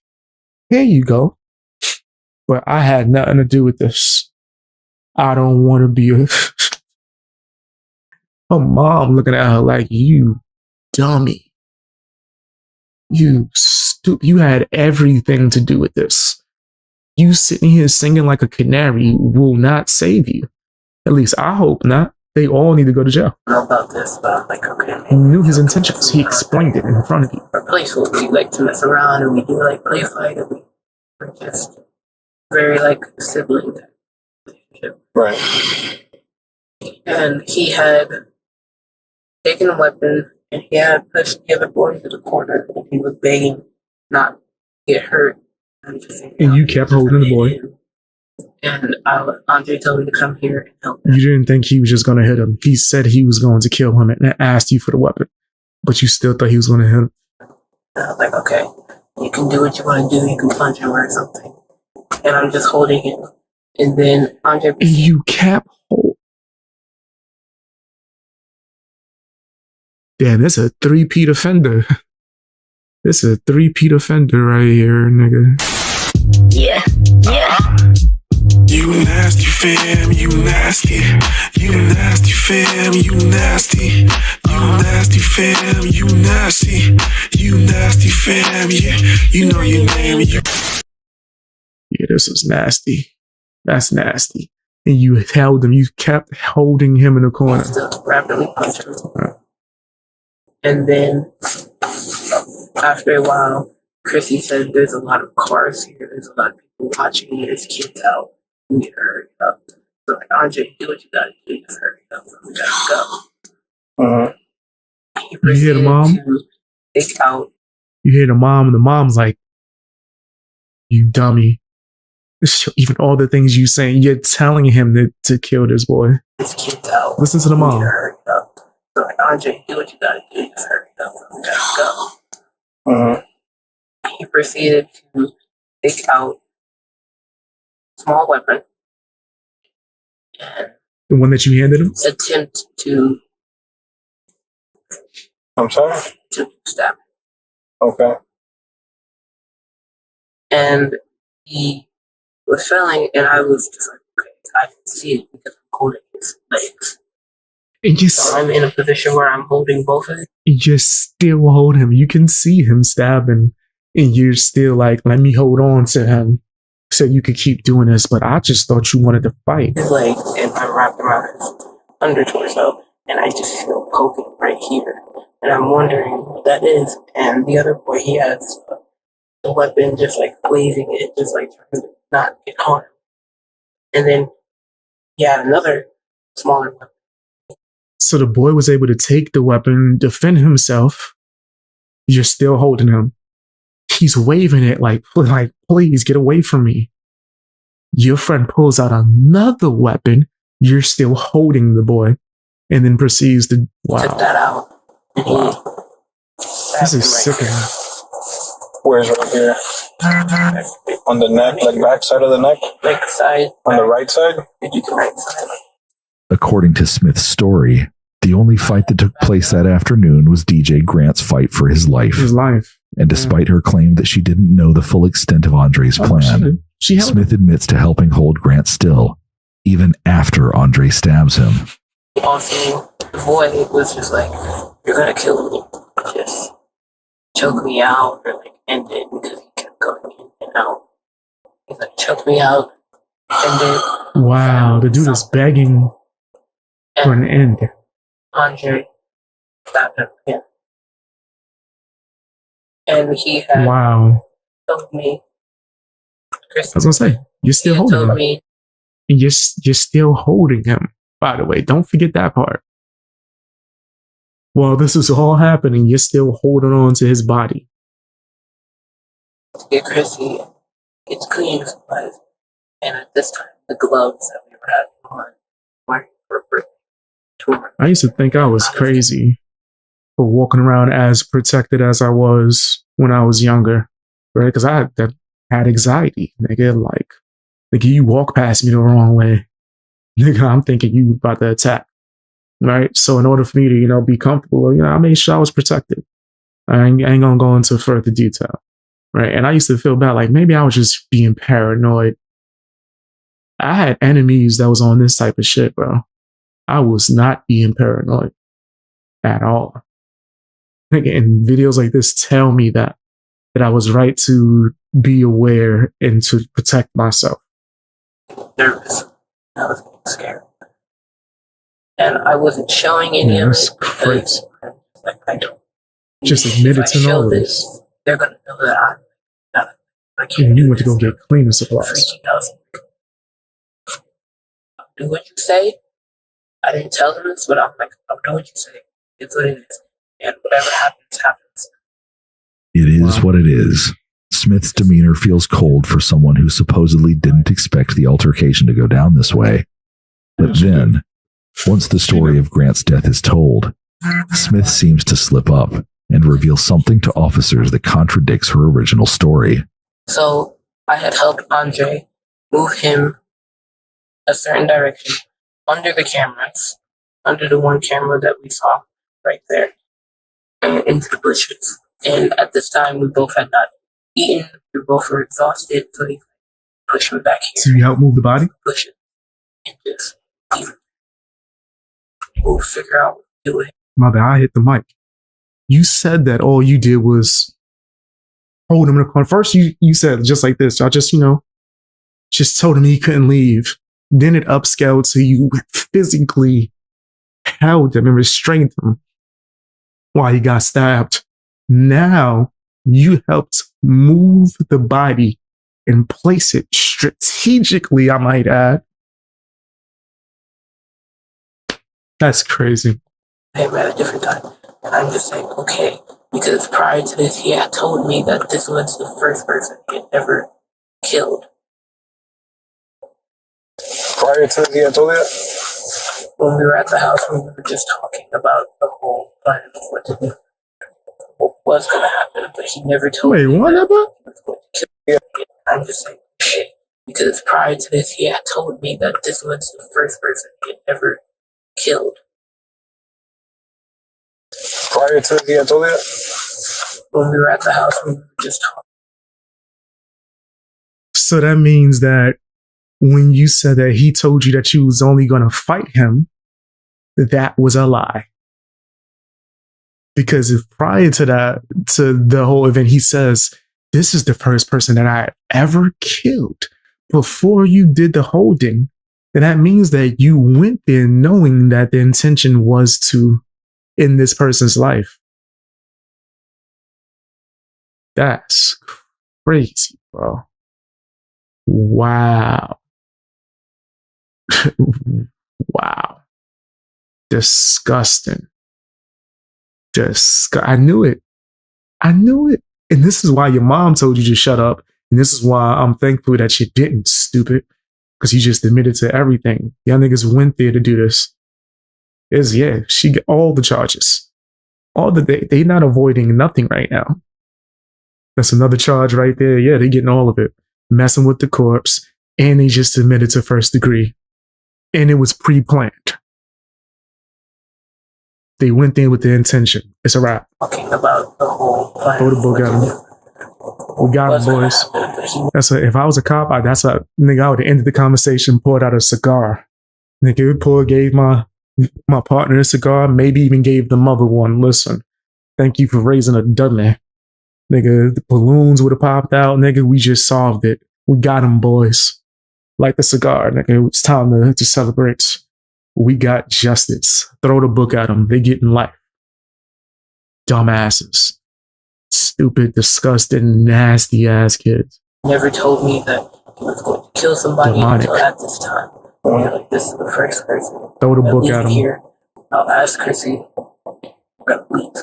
here you go. But I had nothing to do with this. I don't want to be a... Her mom looking at her like, you dummy. You had everything to do with this. You sitting here singing like a canary will not save you. At least I hope not. They all need to go to jail. I know about this, but I'm like, okay. He knew his intentions. He explained it in front of you. We're playful. We like to mess around and we do like play fight and we're just very like sibling relationship. Right. And he had taken a weapon and he had pushed the other boy into the corner and he was begging not to get hurt. And you kept holding the boy. And Andre told me to come here and help him. You didn't think he was just going to hit him. He said he was going to kill him and asked you for the weapon. But you still thought he was going to hit him. And I was like, okay, you can do what you want to do. You can punch him or something. And I'm just holding him. And then Andre... And you kept holding... Damn, this a 3-peat offender. This is a 3-peat offender right here, nigga. Yeah, yeah. You nasty fam, you nasty. You nasty fam, you nasty. You nasty fam, you nasty. You nasty fam, yeah. You know your name. Yeah, this is nasty. That's nasty. And you held him. You kept holding him in the corner. Still rapidly punch him. And then after a while, Chrissy said, "There's a lot of cars here. There's a lot of people watching. There's kids out. You need to hurry up." So like, Andre, do what you gotta do. Just hurry up. We gotta go. You hear the mom? Take out. You hear the mom, and the mom's like, "You dummy." Even all the things you saying, you're telling him to kill this boy. This kid's out. Listen to the mom. Hurry up. So like, Andre, do what you gotta do. Just hurry up. We gotta go. He proceeded to take out a small weapon and the one that you handed him? Attempt to... I'm sorry? To stab him. Okay. And he was failing, and I was just like, okay, I can see it because I'm holding his legs. So I'm in a position where I'm holding both of them. You just still hold him. You can see him stabbing, and you're still like, let me hold on to him so you could keep doing this. But I just thought you wanted to fight. His legs, and I'm wrapped around his under torso, and I just feel poking right here. And I'm wondering what that is. And the other boy, he has the weapon just like waving it, just like trying to not get harmed. And then he had another smaller weapon. So the boy was able to take the weapon, defend himself. You're still holding him. He's waving it like, please get away from me. Your friend pulls out another weapon. You're still holding the boy, and then proceeds to Took that out. Wow. This is sickening. Where's right here? On the neck, like back side of the neck? Like side. On the right side? Right side. According to Smith's story, the only fight that took place that afternoon was DJ Grant's fight for his life. And despite her claim that she didn't know the full extent of Andre's plan, Smith admits to helping hold Grant still, even after Andre stabs him. Also, the boy was just like, "You're gonna kill me. Just choke me out or like end it," because he kept going in and out. He's like, "Choke me out, end it." Wow, the dude is begging for an end. Andre stabbed him again. And he had told me, I was gonna say, you're still holding him. And you're still holding him, by the way. Don't forget that part. While this is all happening, you're still holding on to his body. Get Chrissy, it's clean supplies. And at this time, the gloves that we were having on were I used to think I was crazy for walking around as protected as I was when I was younger, right? Because I had anxiety, nigga. Like, nigga, you walk past me the wrong way, nigga, I'm thinking you about to attack, right? So in order for me to, be comfortable, I made sure I was protected. I ain't gonna go into further detail, right? And I used to feel bad, like maybe I was just being paranoid. I had enemies that was on this type of shit, bro. I was not being paranoid at all. And videos like this tell me that I was right to be aware and to protect myself. Nervous. I was getting scared. And I wasn't showing any of it because I don't. Just admitted to know this. They're gonna know that I can't. And you went to go get cleaning supplies. Do what you say. I didn't tell them this, but I'm like, I'll do what you say. It's what it is. And whatever happens, happens. It is what it is. Smith's demeanor feels cold for someone who supposedly didn't expect the altercation to go down this way. But then, once the story of Grant's death is told, Smith seems to slip up and reveal something to officers that contradicts her original story. So I had helped Andre move him a certain direction under the cameras, under the one camera that we saw right there, and into the bushes. And at this time, we both had not eaten. We both were exhausted, so he pushed me back here. So you helped move the body? Push it. And just leave it. We'll figure out what to do with it. My bad, I hit the mic. You said that all you did was hold him in the corner. First, you said just like this. I just, just told him he couldn't leave. Then it upscaled to you physically held him and restrained him while he got stabbed. Now you helped move the body and place it strategically, I might add. That's crazy. Him at a different time. And I'm just saying, okay, because prior to this, he had told me that this was the first person he had ever killed. Prior to this, he had told you that? When we were at the house, we were just talking about the whole plan of what to do. What was going to happen, but he never told me. Wait, what about? I'm just saying, okay, because prior to this, he had told me that this was the first person he had ever killed. Prior to this, he had told you that? When we were at the house, we were just talking. So that means that when you said that he told you that you was only going to fight him, that was a lie. Because if prior to that, to the whole event, he says, this is the first person that I ever killed before you did the holding, then that means that you went there knowing that the intention was to end this person's life. That's crazy, bro. Wow. Wow. Disgusting. I knew it. And this is why your mom told you to shut up. And this is why I'm thankful that you didn't, stupid. Because you just admitted to everything. Y'all niggas went there to do this. She got all the charges. They not avoiding nothing right now. That's another charge right there. Yeah, they getting all of it. Messing with the corpse. And they just admitted to first degree. And it was pre-planned. They went there with the intention. It's a wrap. Talking about the whole plan. Throw the book at him. We got him, boys. If I was a cop, I would have ended the conversation, poured out a cigar. Nigga, gave my partner a cigar, maybe even gave the mother one. Listen, thank you for raising a dummy. Nigga, the balloons would have popped out. Nigga, we just solved it. We got him, boys. Light the cigar, nigga. It's time to celebrate. We got justice. Throw the book at them. They getting life. Dumbasses. Stupid, disgusting, nasty ass kids. Never told me that he was going to kill somebody until at this time. Like, this is the first person. Throw the book at him. Here. I'll ask Chrissy. Leave.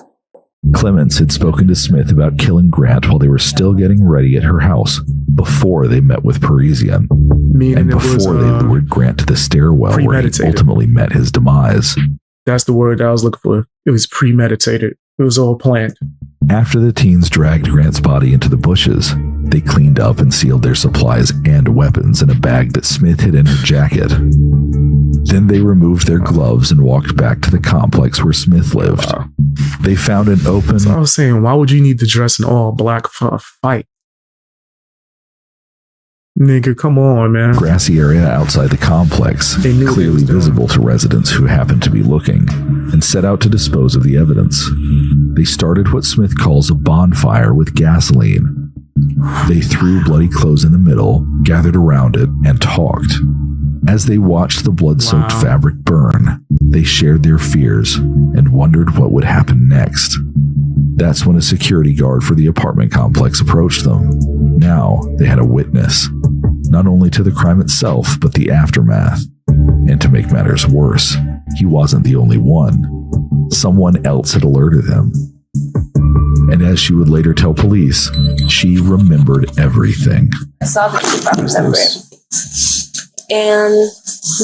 Clements had spoken to Smith about killing Grant while they were still getting ready at her house before they met with Parisian. And before they lured Grant to the stairwell where he ultimately met his demise. That's the word that I was looking for. It was premeditated. It was all planned. After the teens dragged Grant's body into the bushes, they cleaned up and sealed their supplies and weapons in a bag that Smith hid in her jacket. Then they removed their gloves and walked back to the complex where Smith lived. They found an open... So I was saying, why would you need to dress in all black for a fight? Nigga, come on, man. Grassy area outside the complex, clearly visible to residents who happened to be looking, and set out to dispose of the evidence. They started what Smith calls a bonfire with gasoline. They threw bloody clothes in the middle, gathered around it, and talked. As they watched the blood-soaked fabric burn, they shared their fears and wondered what would happen next. That's when a security guard for the apartment complex approached them. Now they had a witness, not only to the crime itself, but the aftermath. And to make matters worse, he wasn't the only one. Someone else had alerted him. And as she would later tell police, she remembered everything. I saw the clip, I remember it. And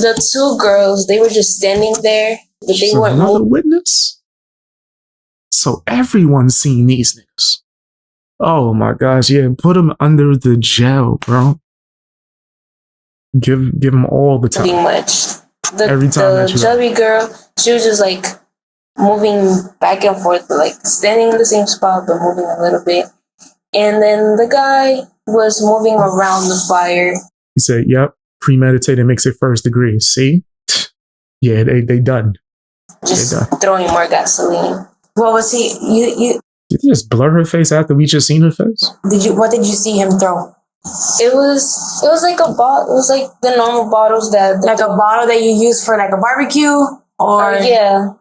the two girls, they were just standing there, but they weren't another moving. witness? So everyone's seen these niggas. Oh my gosh, yeah, put them under the jail, bro. Give them all the time. Pretty much. Every time The chubby girl, she was just like moving back and forth, but like standing in the same spot, but moving a little bit. And then the guy was moving around the fire. He said, yep, premeditated makes it first degree. See? Yeah, they done. Just throwing more gasoline. What was he? Did you just blur her face after we just seen her face? What did you see him throw? It was like a bottle. It was like the normal bottles that like a bottle that you use for like a barbecue, or yeah,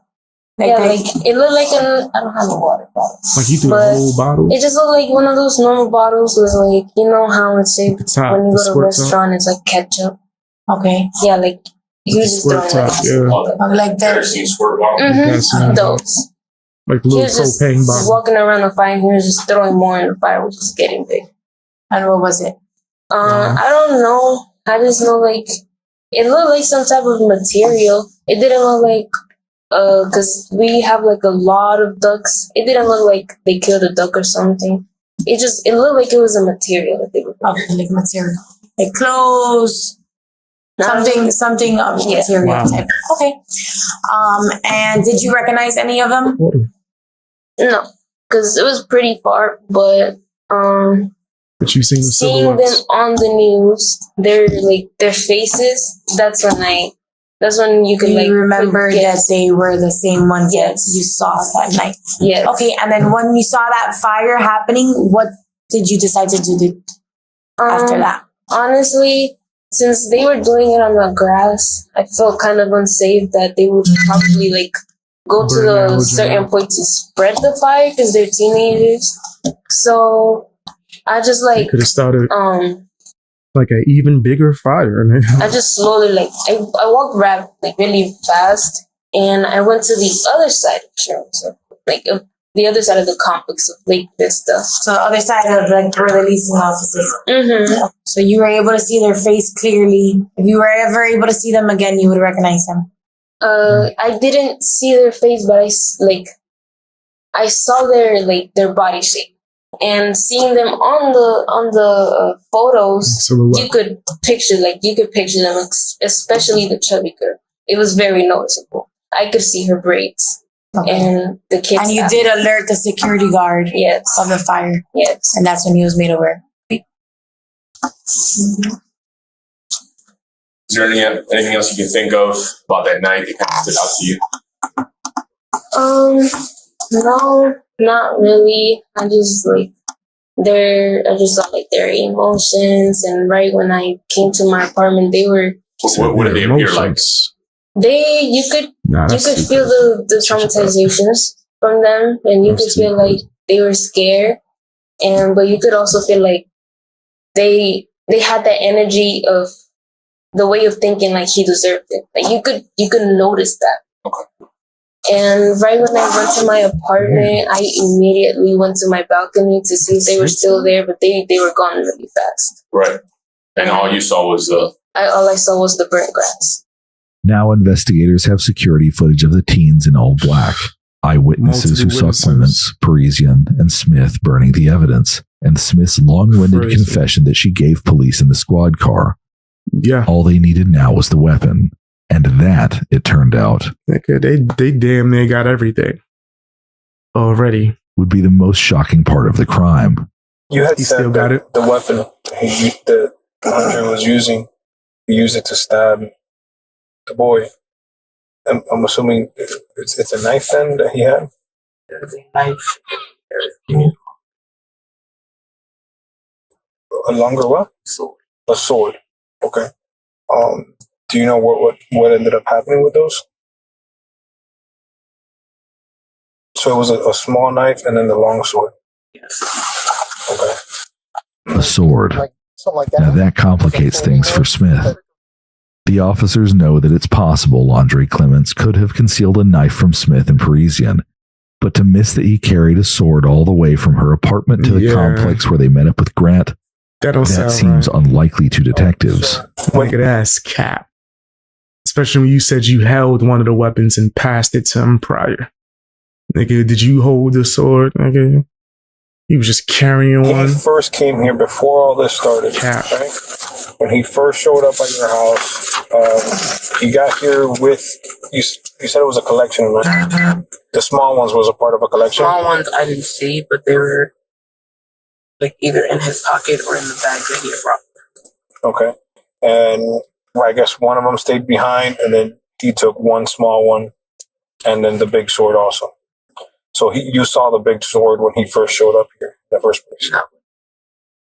like it looked like I don't have a water bottle. Like you threw a whole bottle. It just looked like one of those normal bottles with like, you know how it's shaped when you go to a restaurant, it's like ketchup. Okay. Yeah, like you just throwing like that. Mm-hmm. Those. Like little propane bottles. Walking around the fire, and he was just throwing more in the fire, which is getting big. And what was it? I don't know. I just know like it looked like some type of material. It didn't look like because we have like a lot of ducks. It didn't look like they killed a duck or something. It looked like it was a material that they were like material, like clothes, something of material type. Okay. And did you recognize any of them? No, because it was pretty far, but But you seen the seeing them on the news, their faces. That's when you can remember that they were the same ones that you saw that night. Yes. Okay, and then when you saw that fire happening, what did you decide to do after that? Honestly, since they were doing it on the grass, I felt kind of unsafe that they would probably like go to the certain point to spread the fire because they're teenagers. So I just like could have started like an even bigger fire. I just slowly I walked really fast, and I went to the other side of Sherman, so the other side of the complex of Lake Vista. So the other side of like the leasing offices. Mm-hmm. So you were able to see their face clearly. If you were ever able to see them again, you would recognize them. I didn't see their face, but I saw their body shape. And seeing them on the photos, you could picture them, especially the chubby girl. It was very noticeable. I could see her braids and the kids. And you did alert the security guard of the fire. Yes. And that's when he was made aware. Is there anything else you can think of about that night that kind of stood out to you? No, not really. I just saw their emotions, and right when I came to my apartment, they were. What did they appear like? You could feel the traumatizations from them, and you could feel like they were scared, but you could also feel like they had that energy of the way of thinking like he deserved it. Like you could notice that. Okay. And right when I went to my apartment, I immediately went to my balcony to see if they were still there, but they were gone really fast. Right. And all you saw was all I saw was the burnt grass. Now investigators have security footage of the teens in all black. Eyewitnesses who Multiple saw Clements, Parisian, and Smith burning the evidence, and Smith's long-winded Crazy. confession that she gave police in the squad car. Yeah. All they needed now was the weapon. And that, it turned out, They damn near got everything already. would be the most shocking part of the crime. You had He said still got that it? the weapon that Andre was using, he used it to stab the boy. I'm assuming it's a knife then that he had? There's a knife. A longer what? Sword. A sword. Okay. Do you know what ended up happening with those? So it was a small knife and then the long sword. Yes. Okay. A sword. Something like that. Now that complicates things for Smith. The officers know that it's possible Andre Clements could have concealed a knife from Smith and Parisian, but to miss that he carried a sword all the way from her apartment to the complex where they met up with Grant, That seems unlikely to detectives. Look at that's cap. Especially when you said you held one of the weapons and passed it to him prior. Nigga, did you hold the sword, nigga? He was just carrying When one. he first came here before all this started, Cap. right? When he first showed up at your house, he got here with, you said it was a collection, right? The small ones was a part of a collection? Small ones I didn't see, but they were like either in his pocket or in the bag that he had brought. Okay. And I guess one of them stayed behind, and then he took one small one, and then the big sword also. So you saw the big sword when he first showed up here, in the first place. No.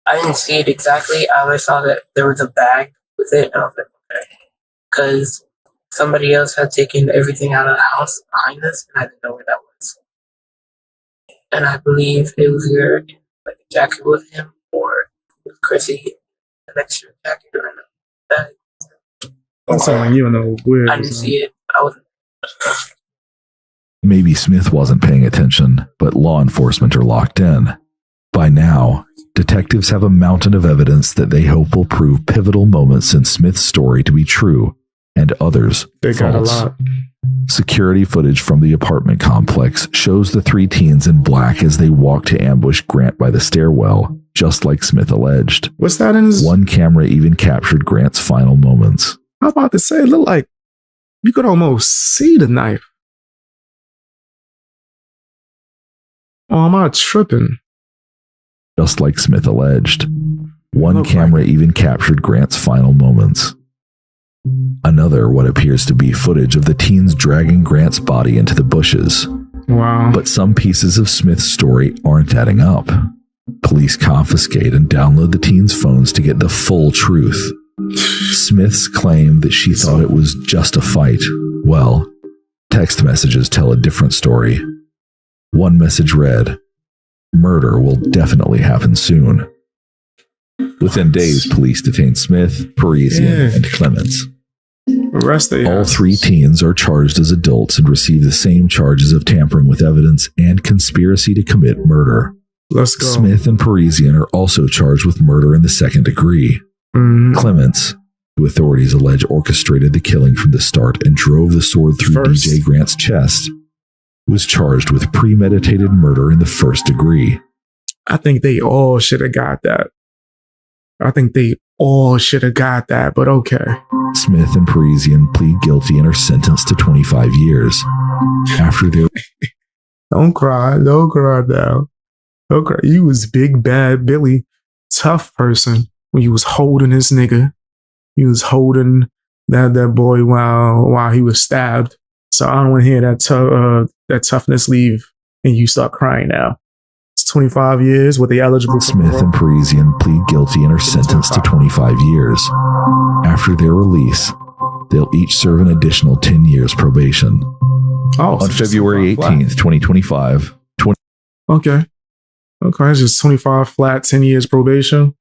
I didn't see it exactly. I only saw that there was a bag with it, and I was like, okay. Because somebody else had taken everything out of the house behind us, and I didn't know where that was. And I believe it was either like a jacket with him or with Chrissy, an extra jacket or a bag. I'm saying you don't know where. I didn't see it. I wasn't. Maybe Smith wasn't paying attention, but law enforcement are locked in. By now, detectives have a mountain of evidence that they hope will prove pivotal moments in Smith's story to be true, and others They got a false. lot. Security footage from the apartment complex shows the three teens in black as they walk to ambush Grant by the stairwell, just like Smith alleged. What's that in his? One camera even captured Grant's final moments. I'm about to say, it looked like you could almost see the knife. Oh, am I tripping? Just like Smith alleged. One Looked camera even captured Grant's final moments. Another, what appears to be footage of the teens dragging Grant's body into the bushes. Wow. But some pieces of Smith's story aren't adding up. Police confiscate and download the teens' phones to get the full truth. Smith's claim that she thought it was just a fight, well, text messages tell a different story. One message read, "Murder will definitely happen soon." Within days, police detained Smith, Parisian, and Clements. All three teens are charged as adults and receive the same charges of tampering with evidence and conspiracy to commit murder. Let's go. Smith and Parisian are also charged with murder in the second degree. Clements, who authorities allege orchestrated the killing from the start and drove the sword through DJ Grant's chest, was charged with premeditated murder in the first degree. I think they all should have got that. But okay. Smith and Parisian plead guilty and are sentenced to 25 years. After their Don't cry now. Don't cry. You was big bad Billy, tough person when you was holding this nigga. You was holding that boy while he was stabbed. So I don't want to hear that toughness leave and you start crying now. It's 25 years. Were they eligible for Smith and Parisian plead guilty and are sentenced to 25 years. After their release, they'll each serve an additional 10 years probation. On February 18th, 2025. Okay, it's just 25 flat, 10 years probation.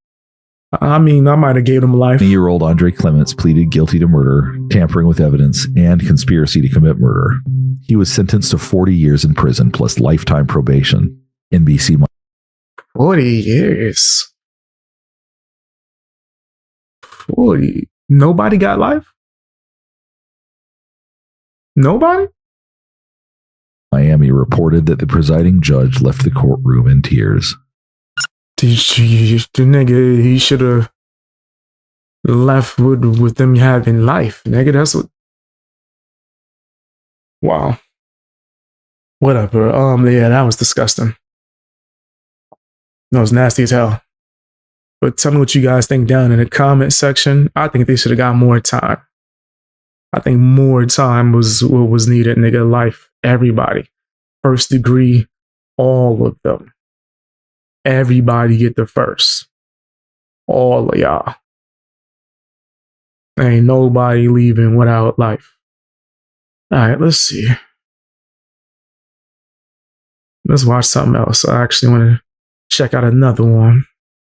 I mean, I might have gave him life. 20-year-old Andre Clements pleaded guilty to murder, tampering with evidence, and conspiracy to commit murder. He was sentenced to 40 years in prison plus lifetime probation. NBC. 40 years. 40. Nobody got life? Nobody? Miami reported that the presiding judge left the courtroom in tears. The nigga, he should have left with them having life. Nigga, that's what. Wow. Whatever. Yeah, that was disgusting. That was nasty as hell. But tell me what you guys think down in the comment section. I think they should have got more time. I think more time was what was needed, nigga. Life. Everybody. First degree. All of them. Everybody get the first. All of y'all. Ain't nobody leaving without life. All right, let's see. Let's watch something else. I actually want to check out another one.